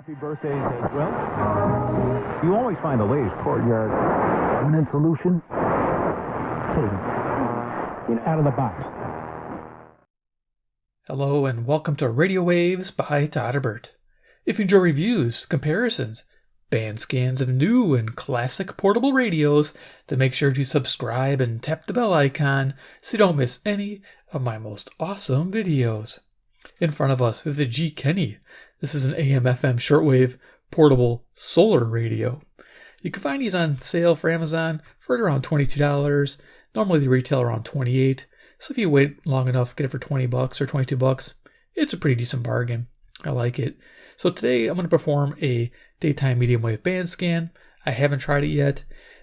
Happy birthdays as well. You always find the latest courtyard permanent solution. Out of the box. Hello and welcome to Radio Waves by Todderbert. If you enjoy reviews, comparisons, band scans of new and classic portable radios, then make sure to subscribe and tap the bell icon so you don't miss any of my most awesome videos. In front of us is the Keni. This is an AM/FM shortwave portable solar radio. You can find these on sale for Amazon for around $22. Normally they retail around $28. So if you wait long enough, get it for $20 or $22, it's a pretty decent bargain. I like it. So today I'm going to perform a daytime medium wave band scan. I haven't tried it yet.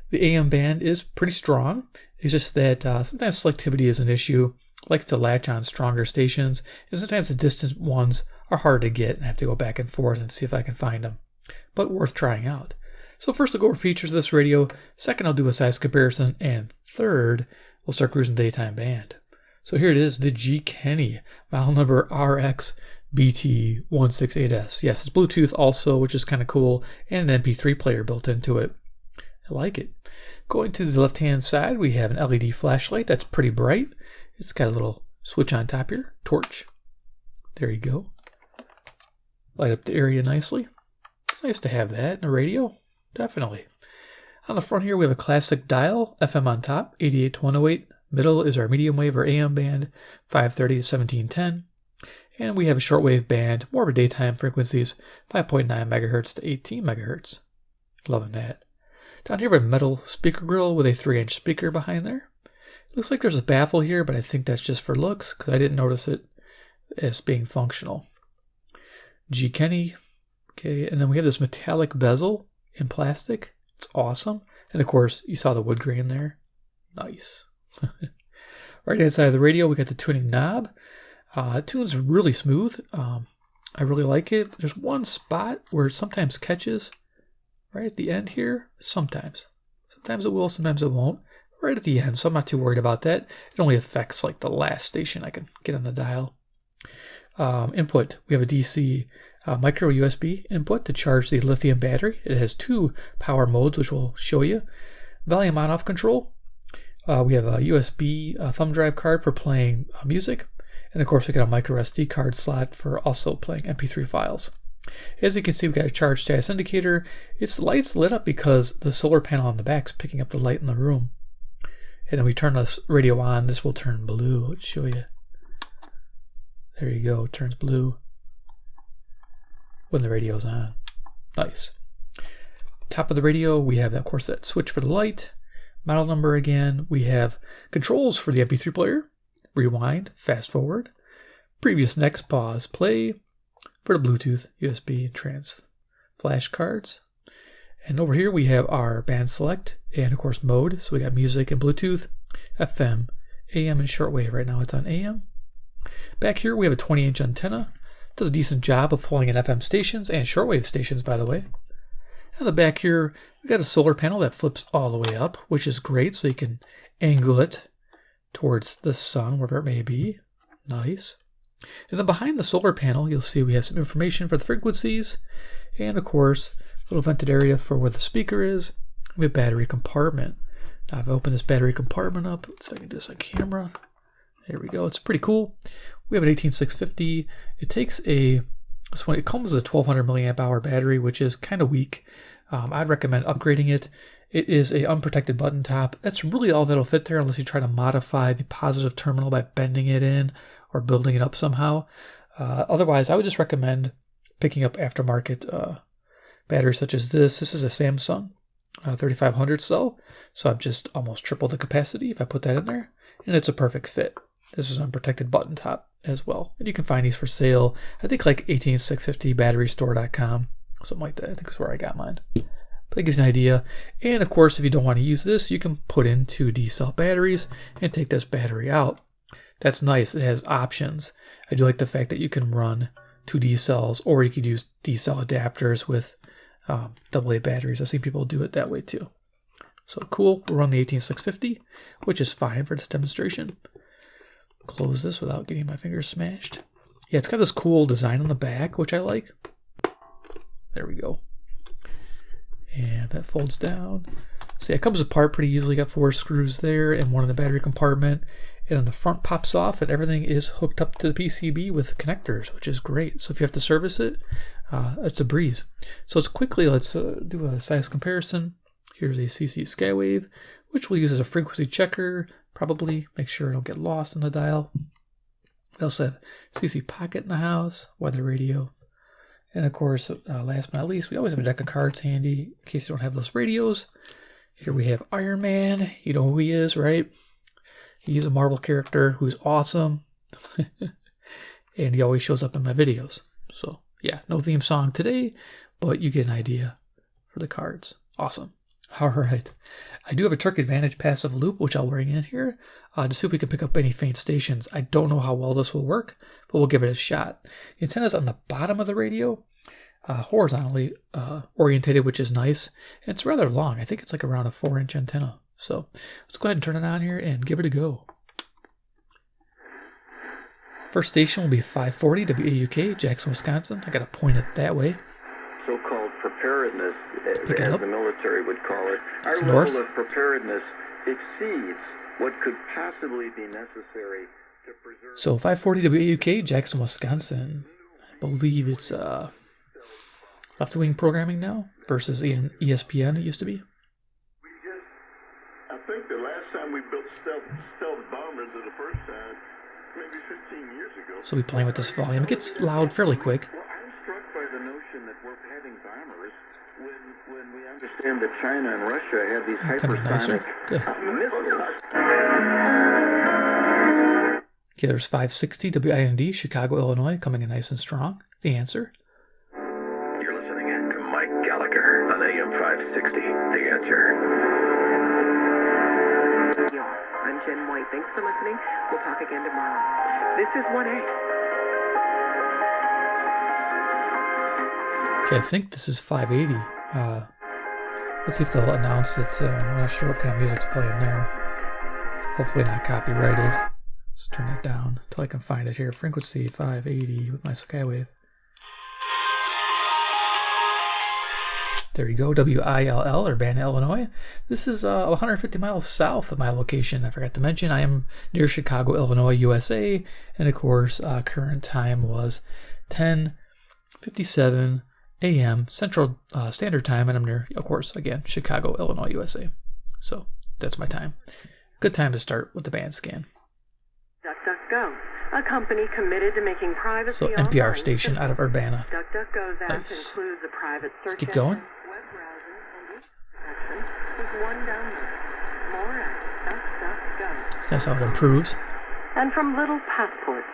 The AM band is pretty strong. It's just that sometimes selectivity is an issue. It likes to latch on stronger stations, and sometimes the distant ones are hard to get and I have to go back and forth and see if I can find them. But worth trying out. So first I'll go over features of this radio. Second I'll do a size comparison. And third, we'll start cruising daytime band. So here it is, the Keni, model number RX-BT168S. Yes, it's Bluetooth also, which is kind of cool, and an MP3 player built into it. I like it. Going to the left-hand side, we have an LED flashlight that's pretty bright. It's got a little switch on top here, torch. There you go. Light up the area nicely. It's nice to have that in a radio, definitely. On the front here, we have a classic dial, FM on top, 88 to 108. Middle is our medium wave or AM band, 530 to 1710. And we have a shortwave band, more of a daytime frequencies, 5.9 megahertz to 18 megahertz. Loving that. Down here we have a metal speaker grill with a 3-inch speaker behind there. Looks like there's a baffle here, but I think that's just for looks because I didn't notice it as being functional. Keni. Okay, and then we have this metallic bezel in plastic. It's awesome. And of course, you saw the wood grain there. Nice. Right hand side of the radio, we got the tuning knob. It tunes really smooth. I really like it. There's one spot where it sometimes catches right at the end here. Sometimes. Sometimes it will, sometimes it won't. Right at the end, so I'm not too worried about that. It only affects like the last station I can get on the dial. Input, we have a DC micro USB input to charge the lithium battery. It has two power modes, which we'll show you. Volume on-off control. We have a USB thumb drive card for playing music. And of course, we got a micro SD card slot for also playing MP3 files. As you can see, we got a charge status indicator. Its light's lit up because the solar panel on the back is picking up the light in the room. And then we turn the radio on, this will turn blue. Let's show you. There you go, it turns blue when the radio's on. Nice. Top of the radio, we have, of course, that switch for the light. Model number again. We have controls for the MP3 player. Rewind, fast forward. Previous, next, pause, play. For the Bluetooth, USB, trans flash cards. And over here we have our band select and of course mode. So we got music and Bluetooth, FM, AM, and shortwave. Right now it's on AM. Back here we have a 20-inch antenna. Does a decent job of pulling in FM stations and shortwave stations, by the way. And the back here we got a solar panel that flips all the way up, which is great. So you can angle it towards the sun, wherever it may be. Nice. And then behind the solar panel, you'll see we have some information for the frequencies. And of course, a little vented area for where the speaker is. We have a battery compartment. Now I've opened this battery compartment up. Let's see if I can do this on camera. There we go. It's pretty cool. We have an 18650. It takes it comes with a 1200 milliamp hour battery, which is kind of weak. I'd recommend upgrading it. It is a unprotected button top. That's really all that'll fit there unless you try to modify the positive terminal by bending it in or building it up somehow. Otherwise, I would just recommend picking up aftermarket batteries such as this. This is a Samsung 3500 cell, so I've just almost tripled the capacity if I put that in there, and it's a perfect fit. This is an unprotected button top as well, and you can find these for sale. I think like 18650batterystore.com, something like that. I think that's where I got mine. But that gives you an idea. And of course, if you don't want to use this, you can put in 2 D-cell batteries and take this battery out. That's nice. It has options. I do like the fact that you can run 2 D-cells, or you could use D-cell adapters with AA batteries. I've seen people do it that way too. So cool. We'll run the 18650, which is fine for this demonstration. Close this without getting my fingers smashed. Yeah, it's got this cool design on the back, which I like. There we go. And that folds down. So yeah, it comes apart pretty easily. Got 4 screws there and one in the battery compartment. And then the front pops off and everything is hooked up to the PCB with connectors, which is great. So if you have to service it, it's a breeze. So let's do a size comparison. Here's a CC Skywave, which we'll use as a frequency checker. Probably make sure it'll get lost in the dial. We also have CC Pocket in the house, weather radio. And of course, last but not least, we always have a deck of cards handy in case you don't have those radios. Here we have Iron Man. You know who he is, right? He's a Marvel character who's awesome. And he always shows up in my videos. So yeah, no theme song today, but you get an idea for the cards. Awesome. All right. I do have a Terk Advantage Passive Loop, which I'll bring in here to see if we can pick up any faint stations. I don't know how well this will work, but we'll give it a shot. The antenna's on the bottom of the radio, horizontally orientated, which is nice. And it's rather long. I think it's like around a 4-inch antenna. So let's go ahead and turn it on here and give it a go. First station will be 540 WAUK, Jackson, Wisconsin. I got to point it that way. So-called preparedness, as the military would call it. It's Our north. level of preparedness exceeds what could possibly be necessary to preserve... So 540 WAUK, Jackson, Wisconsin. I believe it's left-wing programming now versus ESPN it used to be. I think the last time we built stealth bombers are the first time, maybe 15 years ago. So we're playing with this volume. It gets loud fairly quick. Well, I'm struck by the notion that we're having bombers when we understand that China and Russia have these Can be nicer. hypersonic Good. missiles. Okay, there's 560 WIND, Chicago, Illinois, coming in nice and strong. The answer. You're listening in to Mike Gallagher on AM 560. The answer. I'm Jen White. Thanks for listening. We'll talk again tomorrow. This is 1A. Okay, I think this is 580. Let's see if they'll announce it. I'm not sure what kind of music's playing there. Hopefully not copyrighted. Let's turn it down until I can find it here. Frequency 580 with my Skywave. There you go, WILL, Urbana, Illinois. This is 150 miles south of my location. I forgot to mention I am near Chicago, Illinois, USA. And of course, current time was 10:57 a.m. Central Standard Time. And I'm near, of course, again, Chicago, Illinois, USA. So that's my time. Good time to start with the band scan. DuckDuckGo, a company committed to making privacy So online NPR station out of Urbana. DuckDuckGo's app Nice. includes a private search Let's keep going. engine, web browsing, and protection with one download. More at DuckDuckGo. So that's how it improves. And from little passports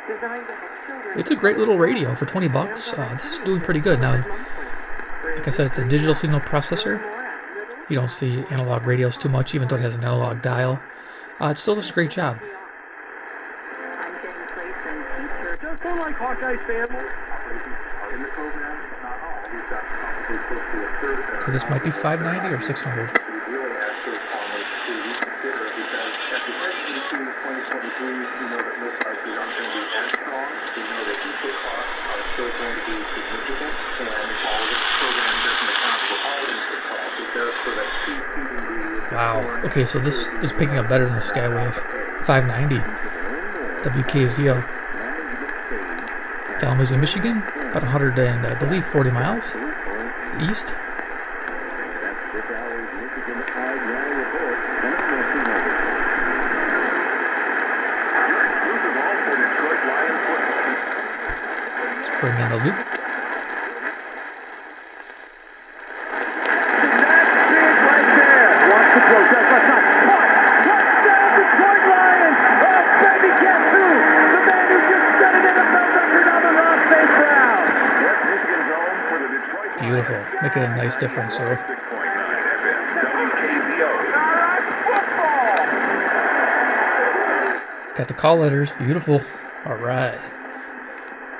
designed to help children. It's a great little radio for 20 bucks. This is doing pretty good. Now, like I said, it's a digital signal processor. You don't see analog radios too much, even though it has an analog dial. It still does a great job. I'm Jane Place and teacher. Just like Hawkeye's family. In the program, not all. We've got probably close to a third. Okay, this might be 590 or 600. We really ask those farmers to reconsider because as we head into 2023, we know that list prices aren't going to be as strong. We know that input costs are still going to be significant, and while this program doesn't account for all input costs, it does for that key ingredient. Wow. Okay, so this is picking up better than the Skywave. 590. WKZO. Kalamazoo, Michigan. About 100 and, I believe, 40 miles east. Let's bring in the loop. Beautiful. Making a nice difference here. Got the call letters. Beautiful. All right.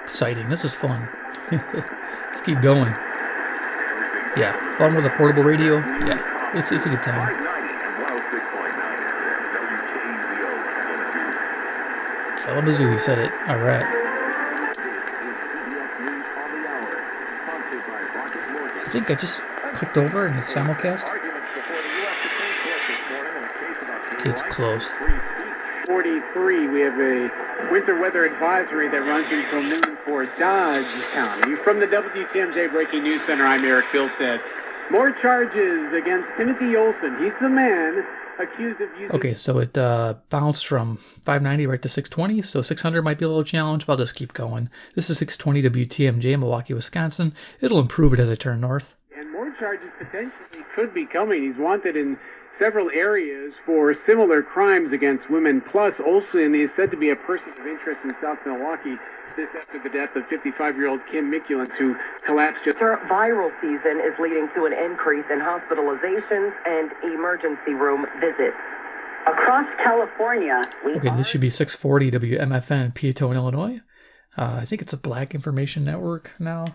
Exciting. This is fun. Let's keep going. Yeah. Fun with a portable radio. Yeah. It's a good time. Kalamazoo, he said it. All right. I think I just clicked over and it's simulcast. Okay, it's close. 43, we have a winter weather advisory that runs until noon for Dodge County. From the WTMJ Breaking News Center, I'm Eric Bilstead. More charges against Timothy Olson. He's the man accused of using... Okay, so it bounced from 590 right to 620, so 600 might be a little challenge, but I'll just keep going. This is 620 WTMJ, Milwaukee, Wisconsin. It'll improve it as I turn north. And more charges potentially could be coming. He's wanted in several areas for similar crimes against women. Plus, Olson is said to be a person of interest in South Milwaukee. This after the death of 55-year-old Kim Mikulin, who collapsed just... Viral season is leading to an increase in hospitalizations and emergency room visits. Across California, okay, this should be 640 WMFN, Peatone, Illinois. I think it's a Black Information Network now.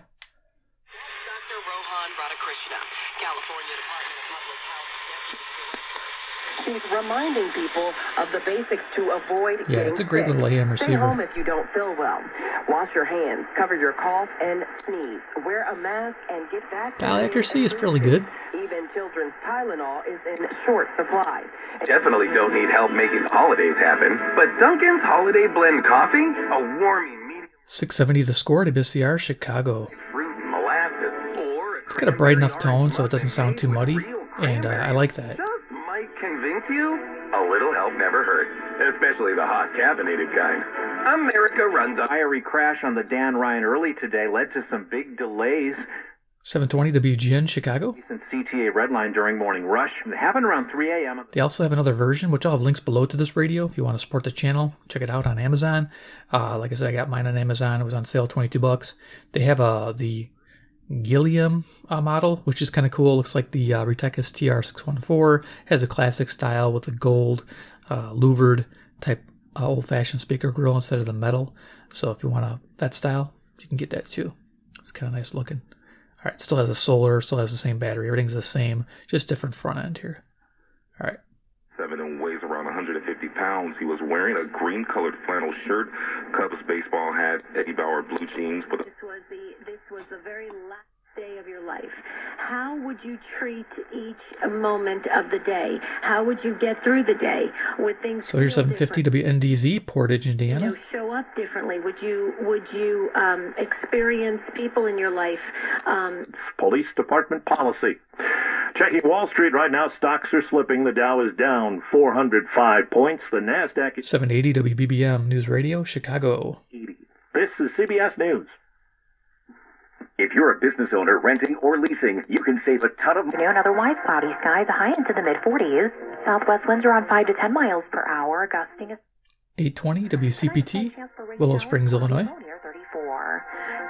He's reminding people of the basics to avoid yeah, getting it's a great sick. little AM Stay home receiver. if you don't feel well. Wash your hands, cover your cough and sneeze. Wear a mask and get vaccinated. Dial accuracy is fairly good. Even children's Tylenol is in short supply. Definitely don't need help making holidays happen, but Dunkin's Holiday Blend Coffee, a warming medium 670 The Score, WCR, Chicago. fruit and molasses, or It's got a bright enough tone so it doesn't sound too muddy, and I like that. just might convince you. A little help never hurt, especially the hot caffeinated kind. America runs a Fiery crash on the Dan Ryan early today led to some big delays. 720 WGN, Chicago. Recent CTA red line during morning rush. It happened around 3 a.m. They also have another version, which I'll have links below to this radio. If you want to support the channel, check it out on Amazon. Like I said, I got mine on Amazon. It was on sale, $22. They have the Gilliam model, which is kind of cool. Looks like the Retekis TR614. Has a classic style with a gold louvered type old-fashioned speaker grill instead of the metal. So if you want that style, you can get that too. It's kind of nice looking. All right, still has a solar, still has the same battery. Everything's the same, just different front end here. All right. 7 and weighs around 150 pounds. He was wearing a green-colored flannel shirt, Cubs baseball hat, Eddie Bauer blue jeans. With This was the very last day of your life. How would you treat each moment of the day? How would you get through the day? Would things So here's 750 WNDZ, Portage, Indiana. show up differently? Would you experience people in your life? Police department policy. Checking Wall Street right now, stocks are slipping. The Dow is down 405 points. The NASDAQ is 780 WBBM News Radio, Chicago. 80. This is CBS News. If you're a business owner renting or leasing, you can save a ton of money. Otherwise cloudy skies, a high into the mid-40s. Southwest winds are on 5 to 10 miles per hour, gusting 820 WCPT, Willow Springs, Illinois. 34.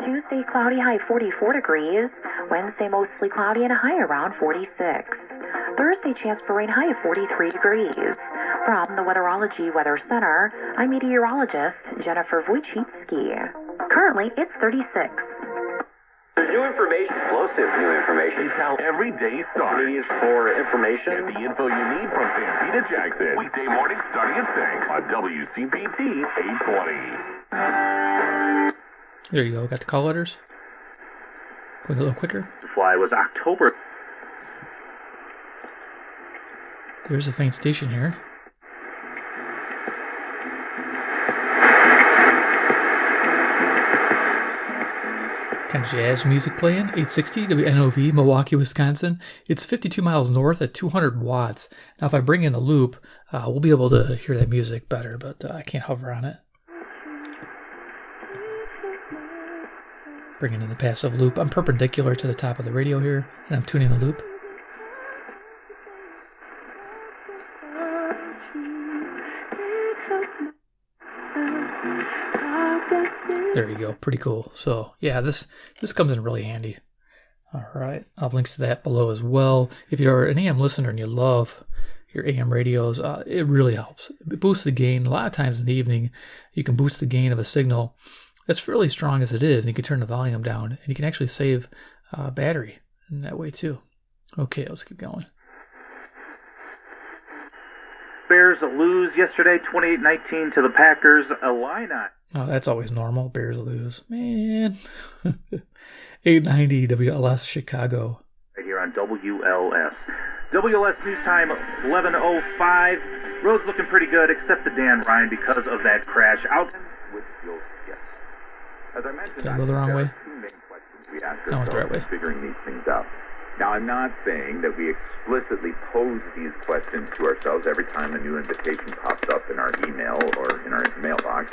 Tuesday, cloudy, high 44 degrees. Wednesday, mostly cloudy and a high around 46. Thursday, chance for rain, high of 43 degrees. From the Weatherology Weather Center, I'm meteorologist Jennifer Wojcicki. Currently, it's 36. There's new information, explosive new information. It's how every day starts. Please for information. Get the info you need from Sandy to Jackson. Weekday morning starting at 6 on WCPT 820. There you go. Got the call letters. Going a little quicker. The fly was October. There's a faint station here. Kind of jazz music playing. 860 WNOV, Milwaukee, Wisconsin. It's 52 miles north at 200 watts. Now, if I bring in a loop, we'll be able to hear that music better, but I can't hover on it. Bringing in the passive loop. I'm perpendicular to the top of the radio here, and I'm tuning the loop. There you go. Pretty cool. So, yeah, this comes in really handy. All right. I'll have links to that below as well. If you're an AM listener and you love your AM radios, it really helps. It boosts the gain. A lot of times in the evening, you can boost the gain of a signal that's fairly strong as it is, and you can turn the volume down, and you can actually save battery in that way too. Okay, let's keep going. Bears lose yesterday 28-19 to the Packers. Illini. Oh, that's always normal. Bears lose. Man. 890 WLS Chicago. Right here on WLS. WLS News Time, 11:05. Road's looking pretty good, except the Dan Ryan because of that crash out. Which you'll get. As I mentioned, Did I go the wrong way? Two main questions we ask I went the right ourselves way. figuring these things out. Now, I'm not saying that we explicitly pose these questions to ourselves every time a new invitation pops up in our email or in our mailbox,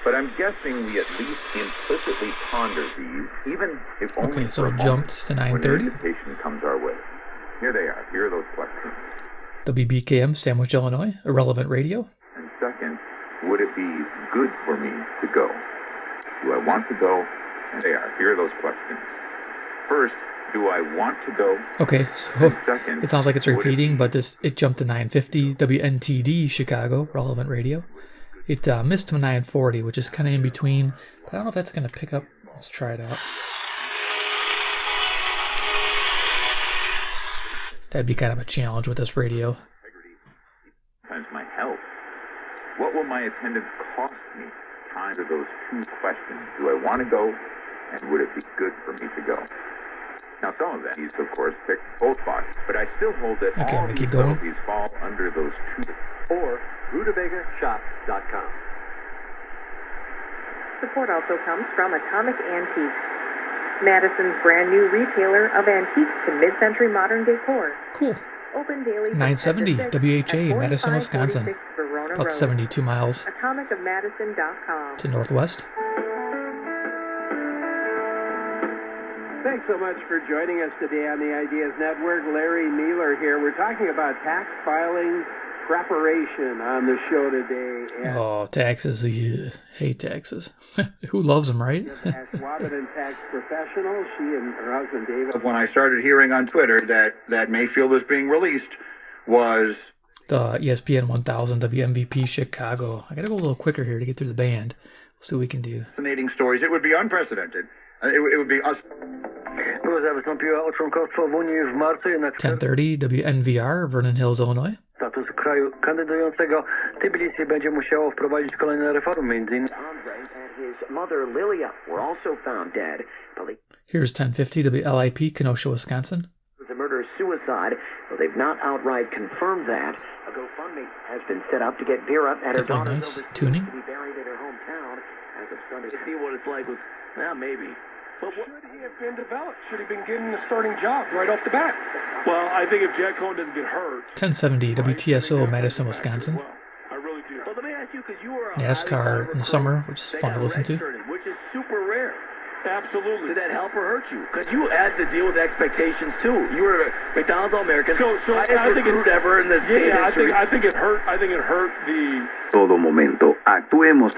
but I'm guessing we at least implicitly ponder these, even if only Okay, so for it a jumped to moment when 9:30. an invitation comes our way. Here they are. Here are those questions. WBKM, Sandwich, Illinois. Irrelevant radio. And second, would it be good for me to go? Do I want to go? And they are. Here are those questions. First, do I want to go? Okay, so it sounds like it's repeating, but it jumped to 950. WNTD, Chicago, relevant radio. It missed to 940, which is kind of in between. But I don't know if that's going to pick up. Let's try it out. That'd be kind of a challenge with this radio. Times my health. What will my attendance cost me? Time to those two questions. Do I want to go? And would it be good for me to go? Now, some of these, of course, pick both boxes, but I still hold that Okay, all I'm gonna these keep going. subtleties fall under those two. Or RutaVegaShop.com. Support also comes from Atomic Antiques, Madison's brand new retailer of antiques to mid-century modern decor. Cool. Open daily. 970 from 10 to 6 WHA, at Madison, Wisconsin. 4546 Verona About Road. 72 miles AtomicofMadison.com. to northwest. Thanks so much for joining us today on the Ideas Network. Larry Mueller here. We're talking about tax filing preparation on the show today. And Oh, taxes. Yeah. Hate taxes. Who loves them, right? Ash Wabaden, tax professional. She and her husband David. When I started hearing on Twitter that Mayfield was being released was The ESPN 1000 WMVP Chicago. I gotta go a little quicker here to get through the band. We'll see what we can do. fascinating stories. It would be unprecedented. It would be us. 1030 WNVR, Vernon Hills, Illinois. Status kraju kandydującego Tbilisi będzie musiało wprowadzić kolejne reformy, między innymi. Andre and his mother Lilia were also found dead. Here's 1050 WLIP, Kenosha, Wisconsin. It was a murder-suicide, though they've not outright confirmed that. A GoFundMe has been set up to get Vera and her Definitely daughter nice. Tuning. to be buried in her hometown as of Sunday. To see what it's like with, maybe. But should he have been developed? Should he have been given a starting job right off the bat? Well, I think if Jack Cohen doesn't get hurt. 1070 WTSO, Madison,Wisconsin. I really do. Well, let me ask you, because you were NASCAR in the summer, which is fun to listen to. which is super rare. Absolutely. Did that help or hurt you? Because you had to deal with expectations too. You were a McDonald's All-American, highest recruit ever in the state history. I think it hurt. I think it hurt the. Todo momento, actuemos.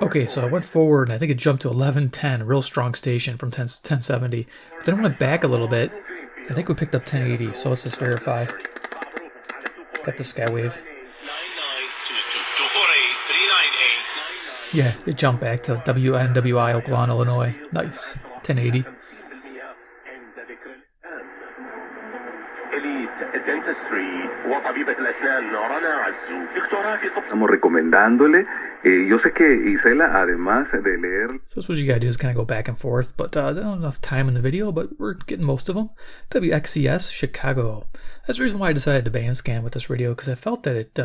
Okay, so I went forward and I think it jumped to 1110, real strong station from 1070. But then I went back a little bit. I think we picked up 1080, so let's just verify. Got the Skywave. Yeah, it jumped back to WNWI, Oakland, Illinois. Nice. 1080. Estamos recomendándole. Yo sé que Isela, además de leer. So that's what you gotta do is kind of go back and forth, but I don't have enough time in the video, but we're getting most of them. WXCS, Chicago. That's the reason why I decided to band scan with this radio, because I felt that it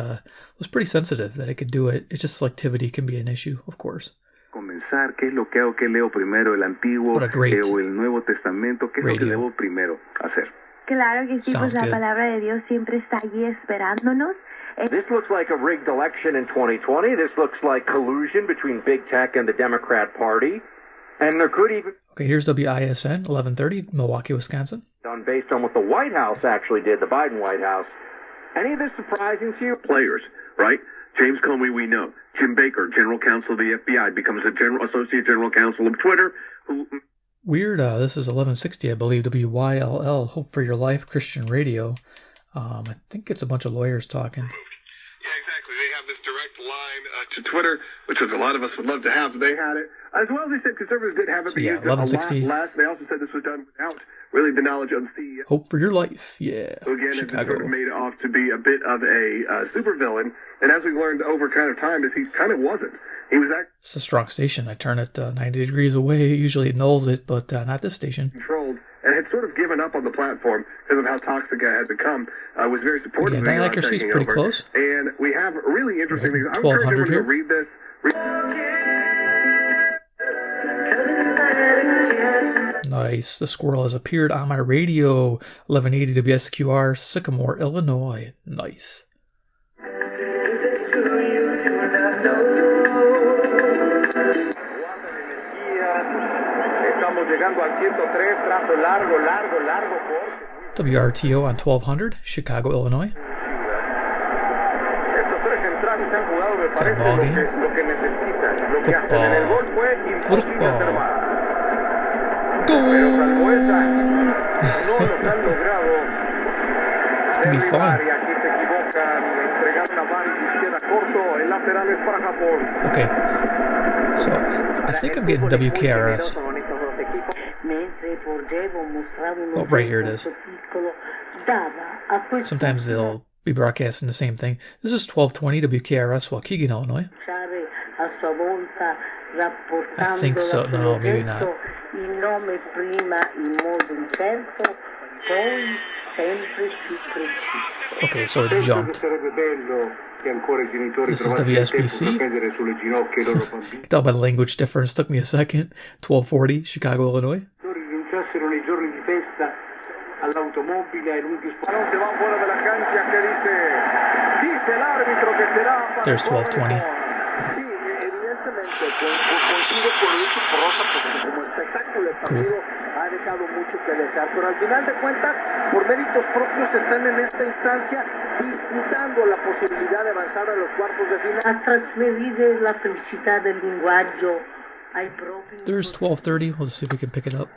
was pretty sensitive, that it could do it. It's just selectivity can be an issue, of course. Comenzar, ¿qué es lo que hago? ¿Qué leo primero? ¿El Antiguo What a great o el Nuevo Testamento? ¿Qué es lo que radio. debo primero hacer? Claro que sí, pues Sounds la good. palabra de Dios siempre está allí esperándonos. This looks like a rigged election in 2020. This looks like collusion between big tech and the Democrat Party. And there could even Okay, here's WISN, 1130, Milwaukee, Wisconsin. be done based on what the White House actually did, the Biden White House. Any of this surprising to you? Players, right? James Comey, we know. Jim Baker, General Counsel of the FBI, becomes the Associate General Counsel of Twitter. Weird, this is 1160, I believe, WYLL, Hope for Your Life, Christian Radio. I think it's a bunch of lawyers talking. Yeah, exactly. They have this direct line to to Twitter, which was a lot of us would love to have. They had it. As well as they said, conservatives did have it, So but yeah, used it a lot 1160. less. They also said this was done without really the knowledge of the CEO. Hope for your life. Yeah. So again, it Chicago. sort of made off to be a bit of a supervillain. And as we've learned over kind of time, is he kind of wasn't. He was actually It's a strong station. I turn it 90 degrees away. Usually it nulls it, but not this station. controlled and had sort of given up on the platform because of how toxic it had become. Was very supportive Okay, of that accuracy is pretty close. And we have really interesting things. I would encourage 1200 everyone to here. read this. Nice. The squirrel has appeared on my radio. 1180 WSQR, Sycamore, Illinois. Nice. Estamos llegando al 103, trazo largo, largo, largo, corto. WRTO on 1200, Chicago, Illinois. Estos tres centrales han jugado, me Got a parece, ball lo game. que necesitan. Lo que hacen en el gol fue imposible hacer más. Pero salvo esa, no los han logrado It's gonna be fun. derribar. Y aquí se equivocan, entregando a Maris y queda corto. El lateral es para Japón. Okay. So I think I'm getting WKRS. Oh, right here it is. Sometimes they'll be broadcasting the same thing. This is 1220 WKRS, Waukegan, Illinois. I think so. No, maybe not. Okay, so it jumped. This is WSBC. I can tell by the language difference. Took me a second. 1240, Chicago, Illinois. There's 1220. Cool. Ha dejado mucho que desear, pero al final de cuentas, por méritos propios están en esta instancia disputando la posibilidad de avanzar a los cuartos de final. A trasferire la felicità del linguaggio ai propri. There's 1230. We'll just see if we can pick it up.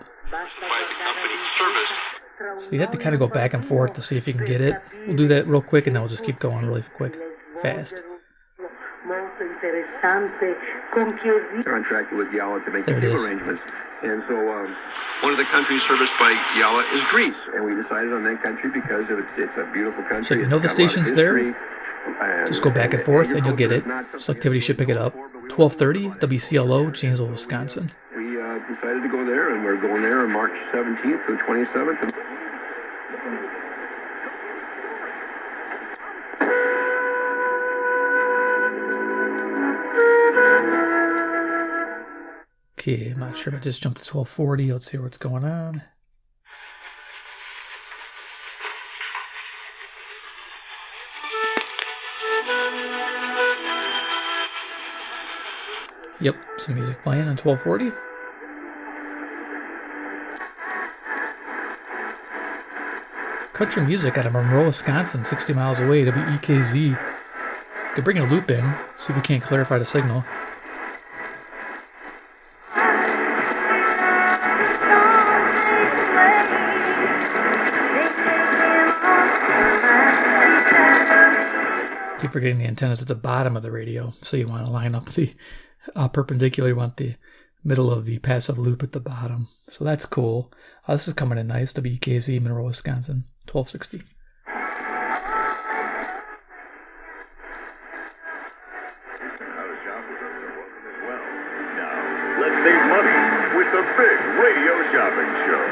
So you have to kind of go back and forth to see if you can get it. We'll do that real quick and then we'll just keep going really quick, fast. Contracted with Yalla to make There it the is. arrangements. And so one of the countries serviced by Yalla is Greece. And we decided on that country because it's a beautiful country. So if you know the It's got a lot of stations there, history, just go back and forth and you'll get it. Selectivity should pick it up. 1230, WCLO, Janesville, Wisconsin. We decided to go there, and we're going there on March 17th through 27th. Okay, I'm not sure. I just jumped to 1240. Let's see what's going on. Yep, some music playing on 1240. Country music out of Monroe, Wisconsin, 60 miles away, WEKZ. Could bring a loop in, see if we can't clarify the signal. Keep forgetting the antenna's at the bottom of the radio, so you want to line up the perpendicular. You want the middle of the passive loop at the bottom. So that's cool. This is coming in nice. WKZ, Monroe, Wisconsin, 1260. Let's save money with the big radio shopping show.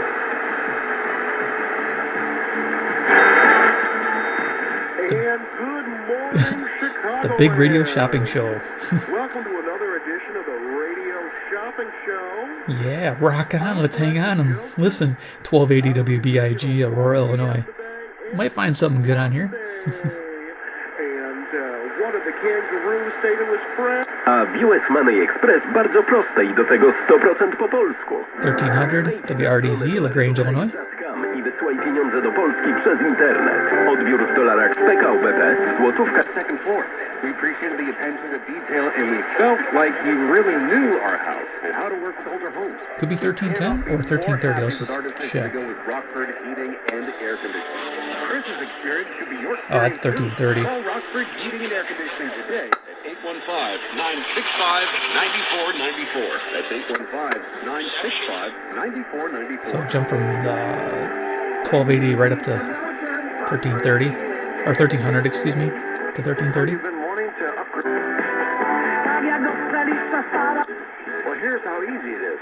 The big radio shopping show. Welcome to another edition of the Radio Shopping Show. Yeah, rock on. Let's hang on and listen. 1280 WBIG, Aurora, Illinois. Might find something good on here. And one of the kangaroos say to his friend, A w US Money Express bardzo proste i do tego 100% po polsku. 1300 WRDZ, LaGrange, Illinois. I wysyłaj pieniądze do Polski przez internet. Odbiór w dolarach z PKO BP, złotówka. Second floor. We appreciated the attention to detail, and we felt like he really knew our house and how to work with older homes. Could be 1310 or 1330. Let's just check. To go with Rockford Heating and Air Conditioning. Chris's experience should be your Oh, that's 1330. Call Rockford Heating and Air Conditioning today at 815-965-9494. That's 815-965-9494. So jump from 1280 right up to 1330, or 1300, excuse me, to 1330. Well, here's how easy it is.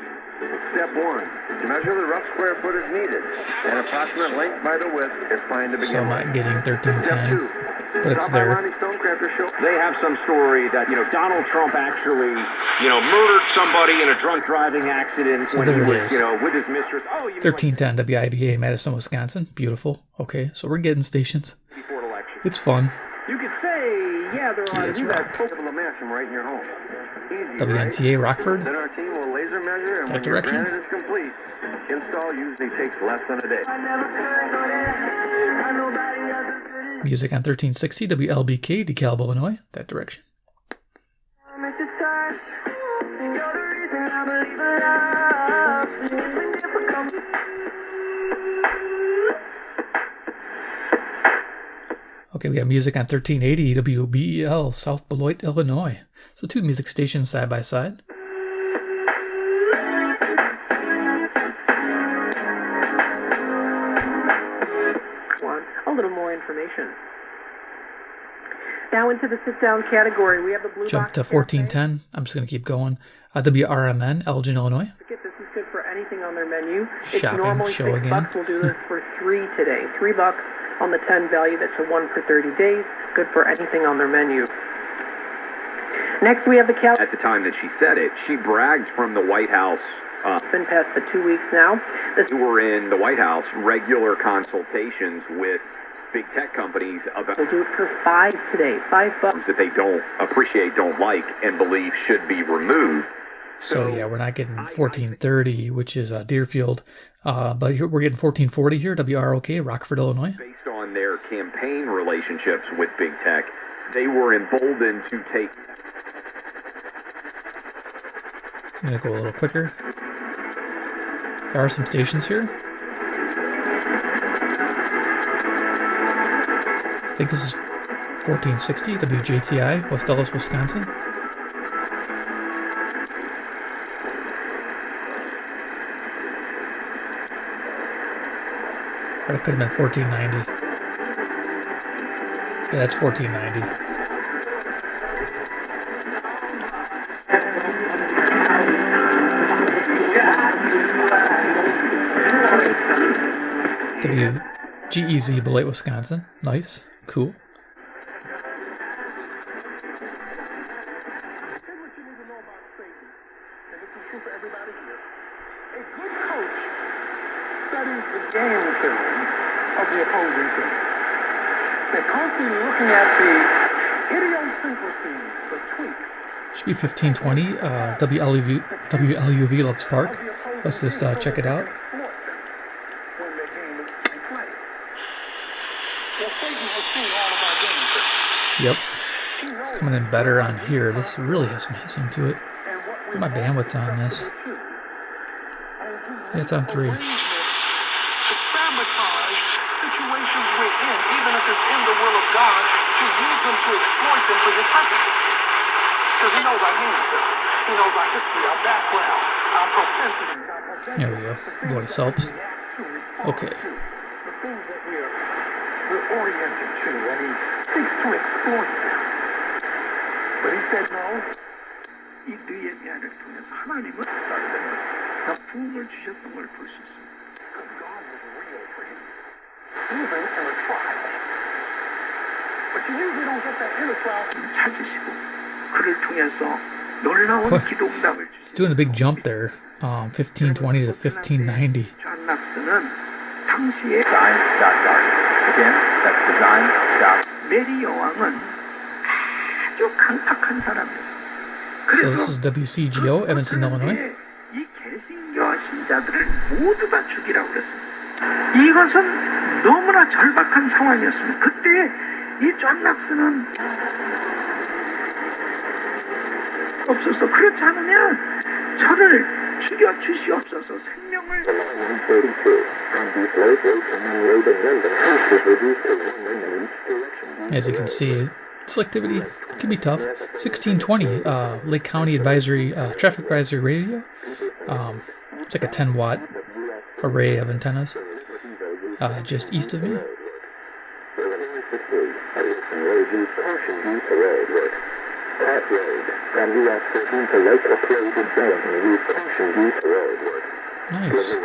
Step 1. Measure the rough square footage needed. An approximate length by the width is fine to begin So I'm not getting 1310, but it's there. They have some story that, Donald Trump actually, murdered somebody in a drunk driving accident So when there he it was, is. With his mistress. 1310 WIBA, Madison, Wisconsin. Beautiful. Okay, so we're getting stations. It's fun. You could say, yeah, there are Yes, you rock. guys able to match them right in your home. Easy, WNTA Rockford. Then our team will laser measure, and That when your direction. granite is complete, install usually takes less than a day. Music on 1360 WLBK, DeKalb, Illinois. That direction. Okay, we got music on 1380 WBEL, South Beloit, Illinois. So 2 music stations side by side. A little more information. Now into the sit-down category, we have the blue Jump box. to 1410. I'm just going to keep going. WRMN, Elgin, Illinois. This is good for anything on their menu. Shopping, It's normally show $6. again. We'll do this for 3 today. $3 on the 10 value. That's a 1 for 30 days. Good for anything on their menu. Next, we have the cal. At the time that she said it, she bragged from the White House. It's been past the 2 weeks now. We were in the White House, regular consultations with big tech companies about We'll do it for 5 today. $5 that they don't appreciate, don't like, and believe should be removed. So yeah, we're not getting 1430, which is Deerfield, but here we're getting 1440 here, WROK, Rockford, Illinois. Based on their campaign relationships with big tech, they were emboldened to take. I'm going to go a little quicker. There are some stations here. I think this is 1460, WJTI, West Ellis, Wisconsin. Or it could have been 1490. Yeah, that's 1490. WGEZ, Beloit, Wisconsin. Nice. Cool. Studies the game film of the opposing team. They're constantly looking at the idiosyncrasies, the tweaks. Should be 1520. WLUV Loves Park. Let's just check it out. When the game is in play. Well, Satan has seen all of our games. Yep. It's coming in better on here. This really has some hissing to it. My bandwidth's on this. Yeah, it's on 3. Sabotage situations we're in, even if it's in the will of God, to use them to exploit them for his purposes. Because he knows our history. He knows our history, our background, our propensity. There we go. Voice helps. Okay. The things that we're oriented to, and he seeks to exploit them. But he said no. 이 뇌의 미안을 통해서 하나님은 다 부흥을 주셨던 걸 볼 수 있습니다. Because God was real for him, even in a trial. But you usually don't get that in a trial. 찾으시고 그를 통해서 놀라운 기도 응답을 주시고. It's doing a big jump there. 1520 to 1590. 존 락스는 당시의 Design.dark. Again, that's design.dark. 메리 여왕은 아주 강팍한 사람이었어요. So this is WCGO, Evanston, Illinois. 이 개신교 신자들을 모두 다 죽이라고 그랬습니다. 이것은 너무나 절박한 상황이었습니다. 그때 이 존 락스는 없어서 그렇지 않으면 저를 죽여 주시옵소서 생명을. As you can see, selectivity can be tough. 1620 Lake County Advisory Traffic Advisory Radio. It's like a 10-watt array of antennas just east of me. Nice.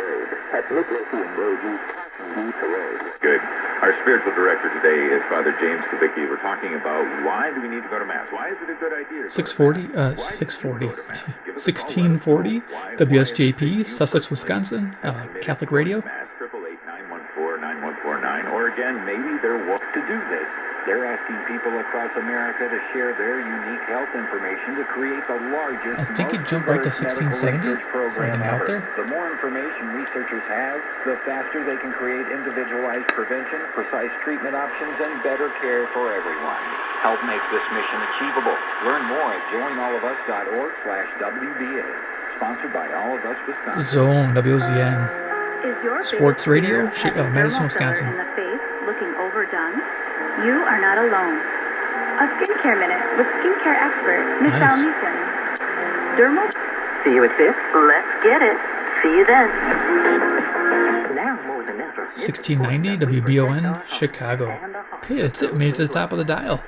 Good. Our spiritual director today is Father James Kubicki. We're talking about why do we need to go to Mass? Why is it a good idea? 1640 WSJP, Sussex, Wisconsin, Catholic Radio. 888-914-9149. Or again, maybe they're what to do this. They're asking people across America to share their unique health information to create the largest. I think it jumped right to 1670. Something out there. The more information researchers have, the faster they can create individualized prevention, precise treatment options, and better care for everyone. Help make this mission achievable. Learn more at joinallofus.org/WBA. Sponsored by All of Us Wisconsin. Zone, WOZN. Sports Radio, Madison, Wisconsin. In the face, looking overdone? You are not alone. A skincare minute with skincare expert Michelle Meeson. Dermal. See you at 5. Let's get it. See you then. Now more than ever. 1690 WBON, Chicago. Okay, that's it. Made it to the top of the dial.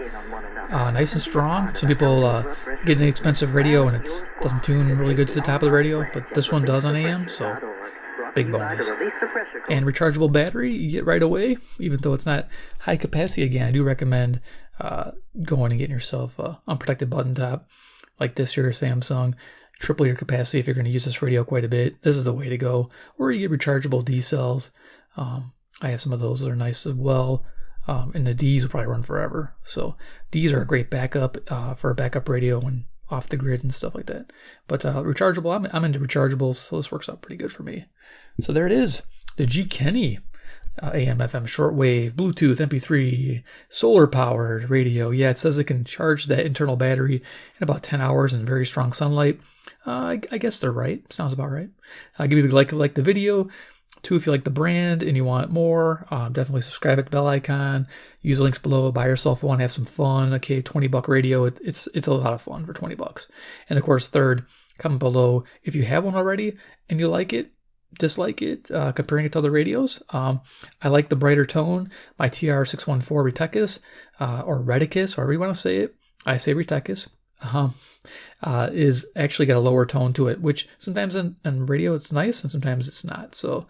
Nice and strong. Some people get an expensive radio and it doesn't tune really good to the top of the radio, but this one does on AM, so big bonus. And rechargeable battery you get right away, even though it's not high capacity. Again, I do recommend going and getting yourself an unprotected button top like this here, Samsung. Triple your capacity if you're going to use this radio quite a bit. This is the way to go. Or you get rechargeable D cells. I have some of those that are nice as well. And the Ds will probably run forever. So Ds are a great backup for a backup radio when off the grid and stuff like that. But rechargeable, I'm into rechargeables, so this works out pretty good for me. So there it is, the Keni AM, FM, shortwave, Bluetooth, MP3, solar-powered radio. Yeah, it says it can charge that internal battery in about 10 hours in very strong sunlight. I guess they're right. Sounds about right. I'll give you a like the video. 2, if you like the brand and you want more, definitely subscribe at the bell icon. Use the links below. Buy yourself one. Have some fun. Okay, $20 radio. It's a lot of fun for $20. And of course, third, comment below if you have one already and you like it, dislike it, comparing it to other radios. I like the brighter tone. My TR614 Reticus, or Reticus, however you want to say it. I say Reticus. Is actually got a lower tone to it, which sometimes in radio it's nice and sometimes it's not. So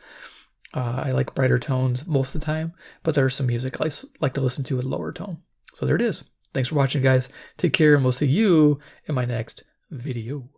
I like brighter tones most of the time, but there's some music I like to listen to with lower tone. So there it is. Thanks for watching, guys. Take care, and we'll see you in my next video.